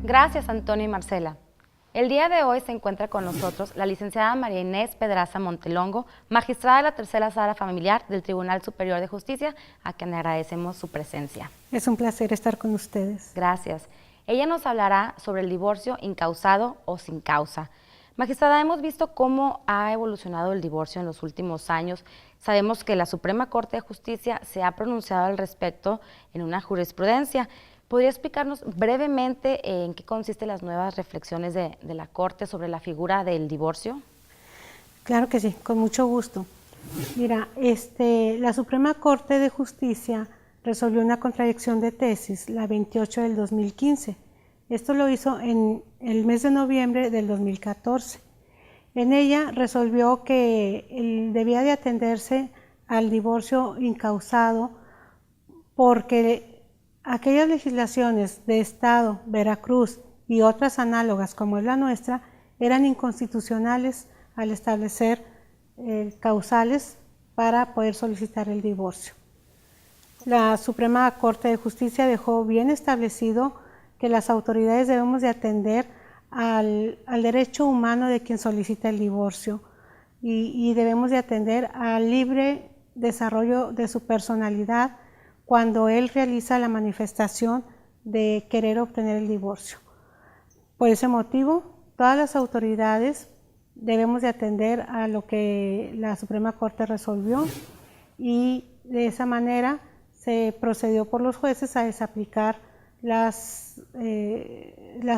Gracias, Antonio y Marcela. El día de hoy se encuentra con nosotros la licenciada María Inés Pedraza Montelongo, magistrada de la Tercera Sala Familiar del Tribunal Superior de Justicia, a quien agradecemos su presencia. Es un placer estar con ustedes. Gracias. Ella nos hablará sobre el divorcio incausado o sin causa. Magistrada, hemos visto cómo ha evolucionado el divorcio en los últimos años. Sabemos que la Suprema Corte de Justicia se ha pronunciado al respecto en una jurisprudencia. ¿Podría explicarnos brevemente en qué consisten las nuevas reflexiones de la Corte sobre la figura del divorcio? Claro que sí, con mucho gusto. Mira, la Suprema Corte de Justicia resolvió una contradicción de tesis, la 28 del 2015. Esto lo hizo en el mes de noviembre del 2014. En ella resolvió que debía de atenderse al divorcio incausado porque aquellas legislaciones de Estado, Veracruz y otras análogas como es la nuestra, eran inconstitucionales al establecer causales para poder solicitar el divorcio. La Suprema Corte de Justicia dejó bien establecido que las autoridades debemos de atender al derecho humano de quien solicita el divorcio y debemos de atender al libre desarrollo de su personalidad cuando él realiza la manifestación de querer obtener el divorcio. Por ese motivo, todas las autoridades debemos de atender a lo que la Suprema Corte resolvió y de esa manera se procedió por los jueces a desaplicar las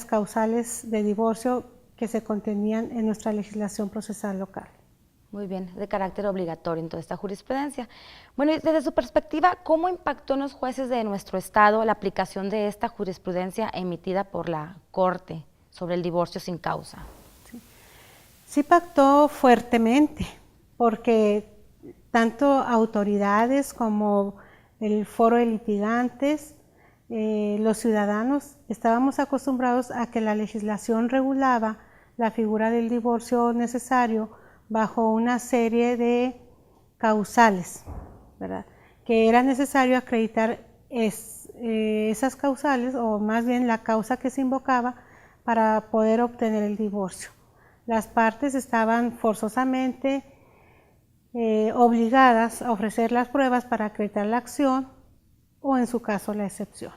causales de divorcio que se contenían en nuestra legislación procesal local. Muy bien, de carácter obligatorio en toda esta jurisprudencia. Bueno, y desde su perspectiva, ¿cómo impactó en los jueces de nuestro estado la aplicación de esta jurisprudencia emitida por la Corte sobre el divorcio sin causa? Sí impactó fuertemente, porque tanto autoridades como el foro de litigantes, los ciudadanos, estábamos acostumbrados a que la legislación regulaba la figura del divorcio necesario bajo una serie de causales, ¿verdad? Que era necesario acreditar esas causales, o más bien la causa que se invocaba para poder obtener el divorcio. Las partes estaban forzosamente obligadas a ofrecer las pruebas para acreditar la acción o en su caso la excepción.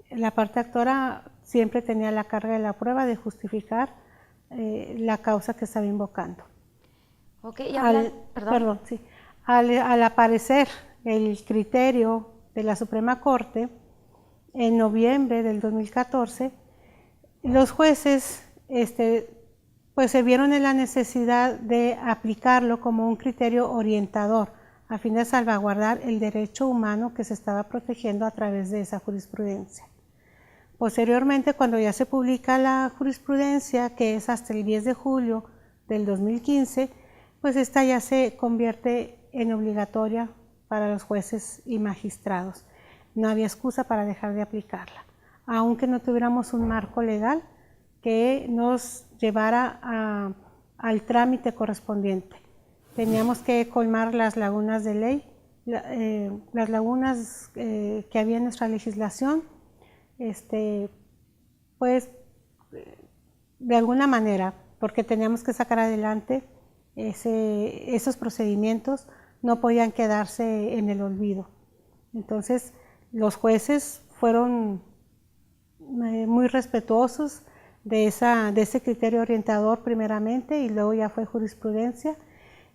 La parte actora siempre tenía la carga de la prueba de justificar la causa que estaba invocando. Okay, al aparecer el criterio de la Suprema Corte en noviembre del 2014, los jueces pues se vieron en la necesidad de aplicarlo como un criterio orientador a fin de salvaguardar el derecho humano que se estaba protegiendo a través de esa jurisprudencia. Posteriormente, cuando ya se publica la jurisprudencia, que es hasta el 10 de julio del 2015, pues esta ya se convierte en obligatoria para los jueces y magistrados. No había excusa para dejar de aplicarla, aunque no tuviéramos un marco legal que nos llevara al trámite correspondiente. Teníamos que colmar las lagunas de ley, las lagunas que había en nuestra legislación, pues de alguna manera, porque teníamos que sacar adelante esos procedimientos, no podían quedarse en el olvido. Entonces los jueces fueron muy respetuosos de ese criterio orientador primeramente, y luego ya fue jurisprudencia.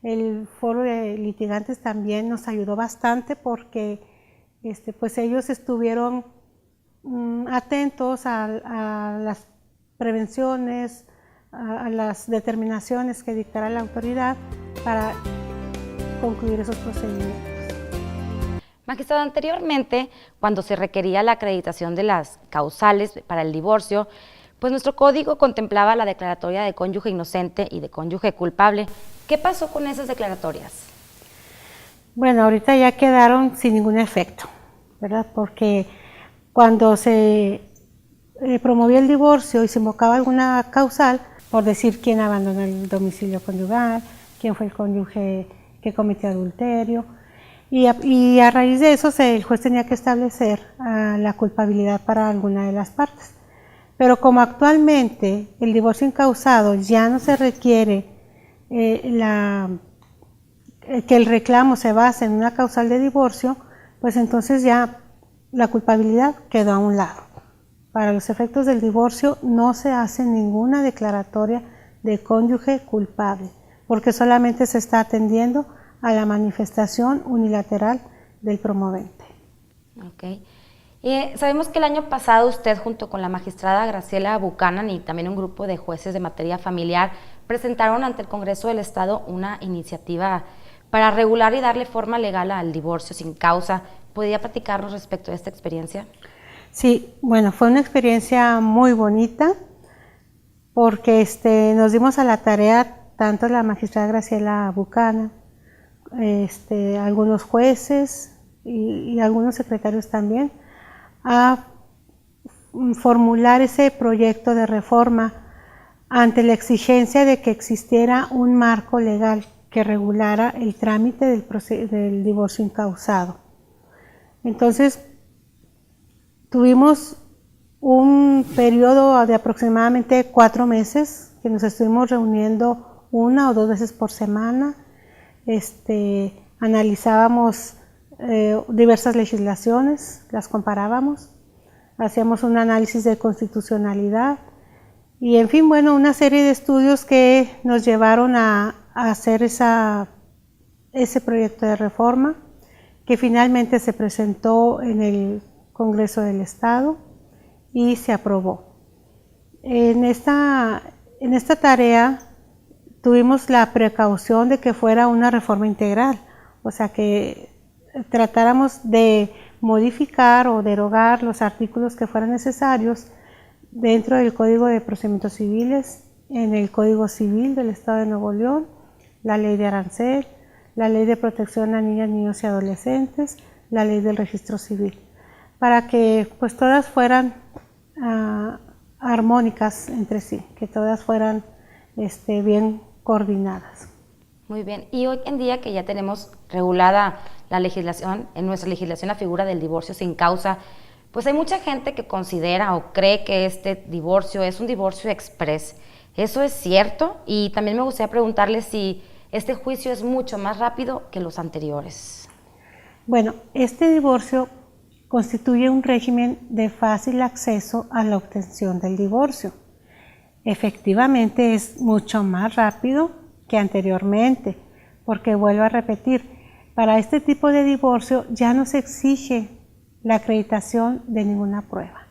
El foro de litigantes también nos ayudó bastante porque pues ellos estuvieron atentos a las prevenciones, a las determinaciones que dictará la autoridad para concluir esos procedimientos. Magistrado, anteriormente, cuando se requería la acreditación de las causales para el divorcio, pues nuestro código contemplaba la declaratoria de cónyuge inocente y de cónyuge culpable. ¿Qué pasó con esas declaratorias? Bueno, ahorita ya quedaron sin ningún efecto, ¿verdad? Porque cuando se promovía el divorcio y se invocaba alguna causal, por decir quién abandonó el domicilio conyugal, quién fue el cónyuge que cometió adulterio, y a raíz de eso el juez tenía que establecer la culpabilidad para alguna de las partes. Pero como actualmente el divorcio incausado ya no se requiere que el reclamo se base en una causal de divorcio, pues entonces ya la culpabilidad quedó a un lado. Para los efectos del divorcio no se hace ninguna declaratoria de cónyuge culpable, porque solamente se está atendiendo a la manifestación unilateral del promovente. Okay. Sabemos que el año pasado usted, junto con la magistrada Graciela Buchanan y también un grupo de jueces de materia familiar, presentaron ante el Congreso del Estado una iniciativa para regular y darle forma legal al divorcio sin causa. ¿Podría platicarnos respecto a esta experiencia? Sí, bueno, fue una experiencia muy bonita porque nos dimos a la tarea, tanto la magistrada Graciela Buchanan, algunos jueces y algunos secretarios también, a formular ese proyecto de reforma ante la exigencia de que existiera un marco legal que regulara el trámite del divorcio incausado. Entonces, tuvimos un periodo de aproximadamente 4 meses que nos estuvimos reuniendo 1 o 2 veces por semana. Analizábamos diversas legislaciones, las comparábamos, hacíamos un análisis de constitucionalidad y, en fin, bueno, una serie de estudios que nos llevaron a hacer ese proyecto de reforma que finalmente se presentó en el Congreso del Estado y se aprobó. En esta tarea tuvimos la precaución de que fuera una reforma integral, o sea que tratáramos de modificar o derogar los artículos que fueran necesarios dentro del Código de Procedimientos Civiles, en el Código Civil del Estado de Nuevo León, la Ley de Arancel, la Ley de Protección a Niñas, Niños y Adolescentes, la Ley del Registro Civil, para que pues todas fueran armónicas entre sí, que todas fueran bien coordinadas. Muy bien, y hoy en día que ya tenemos regulada la legislación, en nuestra legislación la figura del divorcio sin causa, pues hay mucha gente que considera o cree que este divorcio es un divorcio exprés. ¿Eso es cierto? Y también me gustaría preguntarle si este juicio es mucho más rápido que los anteriores. Bueno, este divorcio constituye un régimen de fácil acceso a la obtención del divorcio. Efectivamente es mucho más rápido que anteriormente, porque vuelvo a repetir, para este tipo de divorcio ya no se exige la acreditación de ninguna prueba.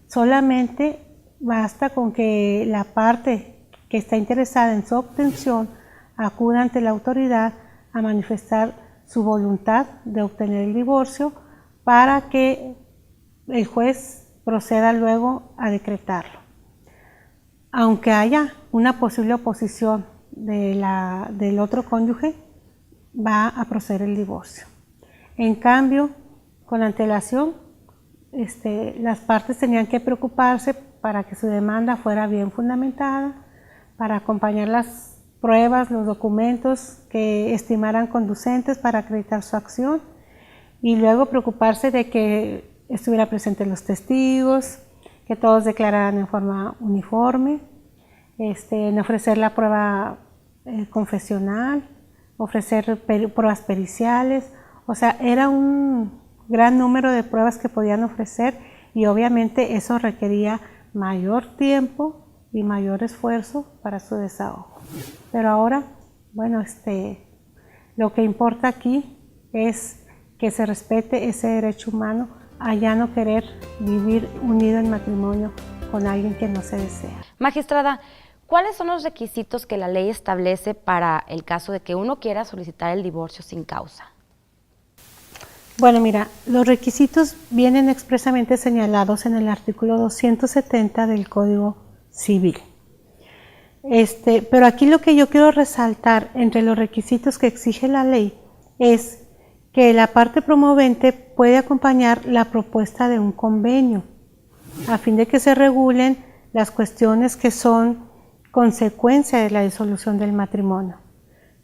Solamente basta con que la parte que está interesada en su obtención acuda ante la autoridad a manifestar su voluntad de obtener el divorcio para que el juez proceda luego a decretarlo. Aunque haya una posible oposición del otro cónyuge, va a proceder el divorcio. En cambio, con antelación, las partes tenían que preocuparse para que su demanda fuera bien fundamentada, para acompañar las pruebas, los documentos que estimaran conducentes para acreditar su acción y luego preocuparse de que estuvieran presentes los testigos, que todos declararan en forma uniforme, en ofrecer la prueba confesional, ofrecer pruebas periciales, o sea, era un gran número de pruebas que podían ofrecer y obviamente eso requería mayor tiempo y mayor esfuerzo para su desahogo. Pero ahora, bueno, lo que importa aquí es que se respete ese derecho humano a ya no querer vivir unido en matrimonio con alguien que no se desea. Magistrada, ¿cuáles son los requisitos que la ley establece para el caso de que uno quiera solicitar el divorcio sin causa? Bueno, mira, los requisitos vienen expresamente señalados en el artículo 270 del Código Civil. Pero aquí lo que yo quiero resaltar entre los requisitos que exige la ley es que la parte promovente puede acompañar la propuesta de un convenio a fin de que se regulen las cuestiones que son consecuencia de la disolución del matrimonio,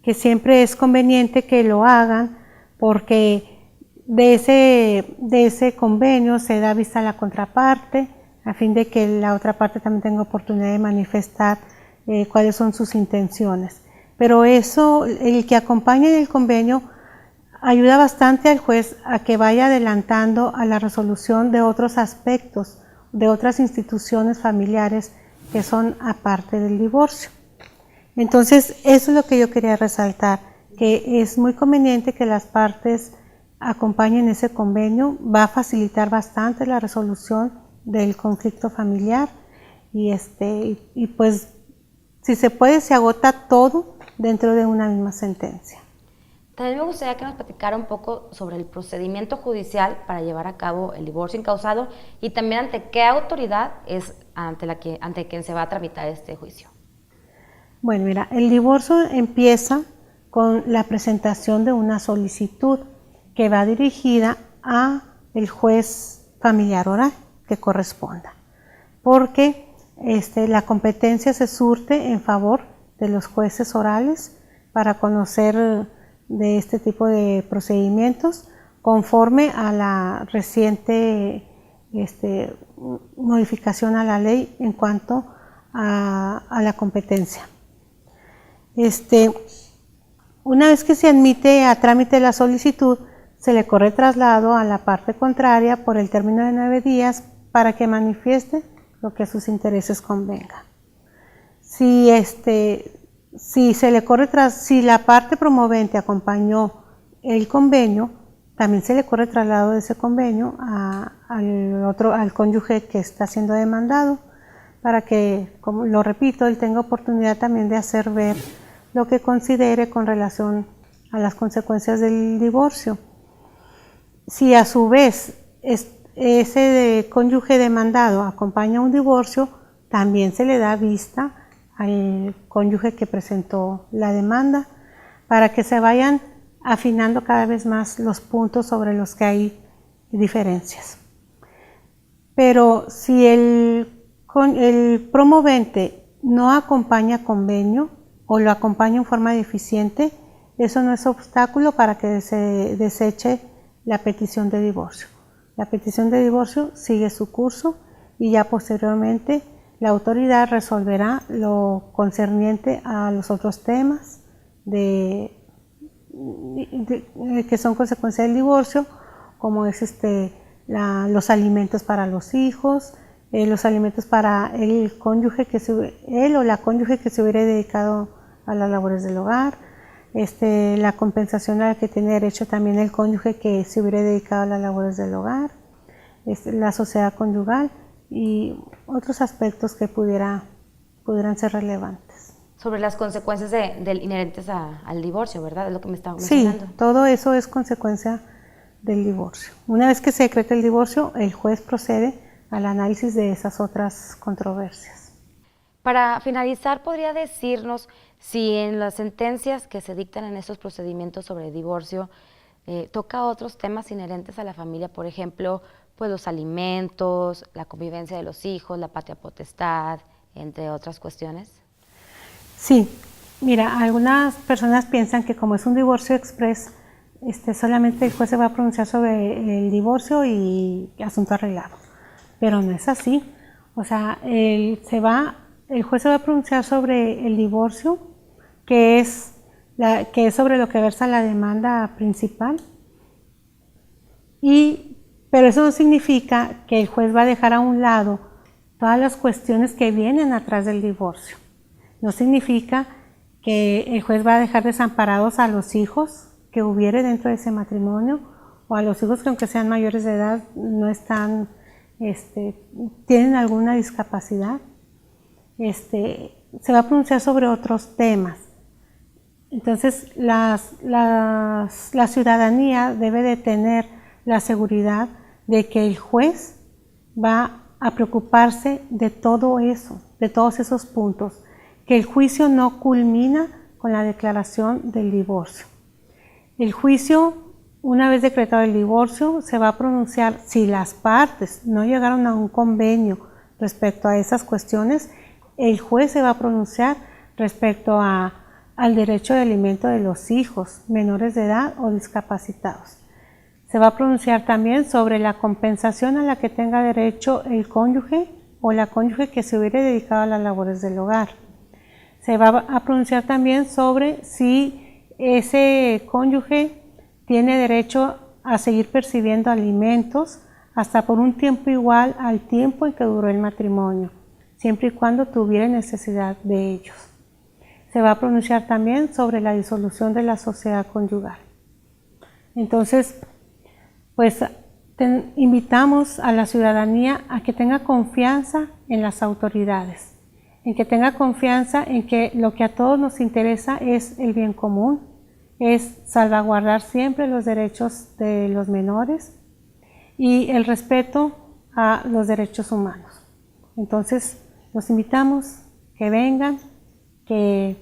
que siempre es conveniente que lo hagan porque de ese convenio se da vista a la contraparte, a fin de que la otra parte también tenga oportunidad de manifestar cuáles son sus intenciones. Pero eso, el que acompañe en el convenio, ayuda bastante al juez a que vaya adelantando a la resolución de otros aspectos, de otras instituciones familiares que son aparte del divorcio. Entonces, eso es lo que yo quería resaltar, que es muy conveniente que las partes acompañen ese convenio, va a facilitar bastante la resolución del conflicto familiar y pues si se puede se agota todo dentro de una misma sentencia. También me gustaría que nos platicara un poco sobre el procedimiento judicial para llevar a cabo el divorcio incausado y también ante qué autoridad es ante quien se va a tramitar este juicio. Bueno, mira, el divorcio empieza con la presentación de una solicitud que va dirigida a el juez familiar oral que corresponda, porque la competencia se surte en favor de los jueces orales para conocer de este tipo de procedimientos conforme a la reciente modificación a la ley en cuanto a la competencia. Una vez que se admite a trámite la solicitud, se le corre traslado a la parte contraria por el término de 9 días para que manifieste lo que a sus intereses convenga. Si la parte promovente acompañó el convenio, también se le corre traslado de ese convenio al cónyuge que está siendo demandado, para que, como lo repito, él tenga oportunidad también de hacer ver lo que considere con relación a las consecuencias del divorcio. Si a su vez ese cónyuge demandado acompaña un divorcio, también se le da vista al cónyuge que presentó la demanda para que se vayan afinando cada vez más los puntos sobre los que hay diferencias. Pero si el promovente no acompaña convenio o lo acompaña en forma deficiente, eso no es obstáculo para que se deseche la petición de divorcio. La petición de divorcio sigue su curso y ya posteriormente la autoridad resolverá lo concerniente a los otros temas que son consecuencia del divorcio, como es los alimentos para los hijos, los alimentos para el cónyuge él o la cónyuge que se hubiera dedicado a las labores del hogar, la compensación a la que tiene derecho también el cónyuge que se hubiera dedicado a las labores del hogar, la sociedad conyugal y otros aspectos que pudieran ser relevantes. Sobre las consecuencias inherentes al divorcio, ¿verdad? Es lo que me estaba mencionando. Sí, todo eso es consecuencia del divorcio. Una vez que se decreta el divorcio, el juez procede al análisis de esas otras controversias. Para finalizar, ¿podría decirnos si en las sentencias que se dictan en estos procedimientos sobre divorcio toca otros temas inherentes a la familia, por ejemplo, pues los alimentos, la convivencia de los hijos, la patria potestad, entre otras cuestiones? Sí, mira, algunas personas piensan que como es un divorcio express, solamente el juez se va a pronunciar sobre el divorcio y asunto arreglado, pero no es así. O sea, el juez se va a pronunciar sobre el divorcio, que es sobre lo que versa la demanda principal, pero eso no significa que el juez va a dejar a un lado todas las cuestiones que vienen atrás del divorcio. No significa que el juez va a dejar desamparados a los hijos que hubiere dentro de ese matrimonio, o a los hijos que, aunque sean mayores de edad, no están, tienen alguna discapacidad. Se va a pronunciar sobre otros temas. Entonces, la ciudadanía debe de tener la seguridad de que el juez va a preocuparse de todo eso, de todos esos puntos, que el juicio no culmina con la declaración del divorcio. El juicio, una vez decretado el divorcio, se va a pronunciar si las partes no llegaron a un convenio respecto a esas cuestiones. El juez se va a pronunciar respecto al derecho de alimento de los hijos menores de edad o discapacitados. Se va a pronunciar también sobre la compensación a la que tenga derecho el cónyuge o la cónyuge que se hubiera dedicado a las labores del hogar. Se va a pronunciar también sobre si ese cónyuge tiene derecho a seguir percibiendo alimentos hasta por un tiempo igual al tiempo en que duró el matrimonio, siempre y cuando tuviera necesidad de ellos. Se va a pronunciar también sobre la disolución de la sociedad conyugal. Entonces, pues invitamos a la ciudadanía a que tenga confianza en las autoridades, en que tenga confianza en que lo que a todos nos interesa es el bien común, es salvaguardar siempre los derechos de los menores y el respeto a los derechos humanos. Entonces, los invitamos que vengan, que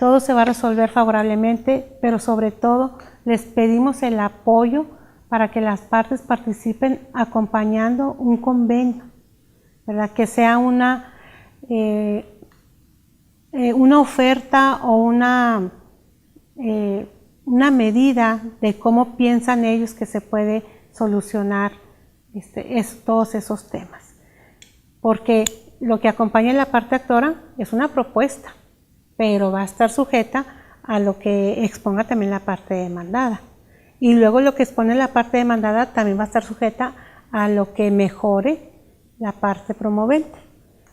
todo se va a resolver favorablemente, pero sobre todo les pedimos el apoyo para que las partes participen acompañando un convenio, ¿verdad? Que sea una oferta o una medida de cómo piensan ellos que se puede solucionar todos esos temas. Porque lo que acompaña en la parte actora es una propuesta, pero va a estar sujeta a lo que exponga también la parte demandada. Y luego lo que expone la parte demandada también va a estar sujeta a lo que mejore la parte promovente.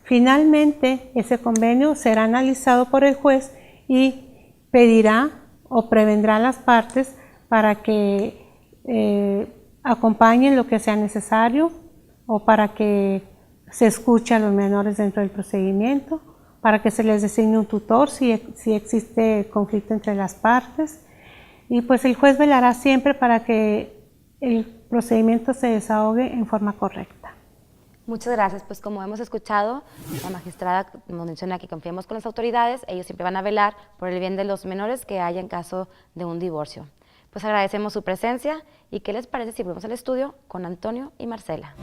Finalmente, ese convenio será analizado por el juez y pedirá o prevendrá a las partes para que acompañen lo que sea necesario o para que se escuche a los menores dentro del procedimiento, para que se les designe un tutor si existe conflicto entre las partes. Y pues el juez velará siempre para que el procedimiento se desahogue en forma correcta. Muchas gracias. Pues como hemos escuchado, la magistrada nos menciona que confiemos con las autoridades, ellos siempre van a velar por el bien de los menores que haya en caso de un divorcio. Pues agradecemos su presencia y ¿qué les parece si volvemos al estudio con Antonio y Marcela?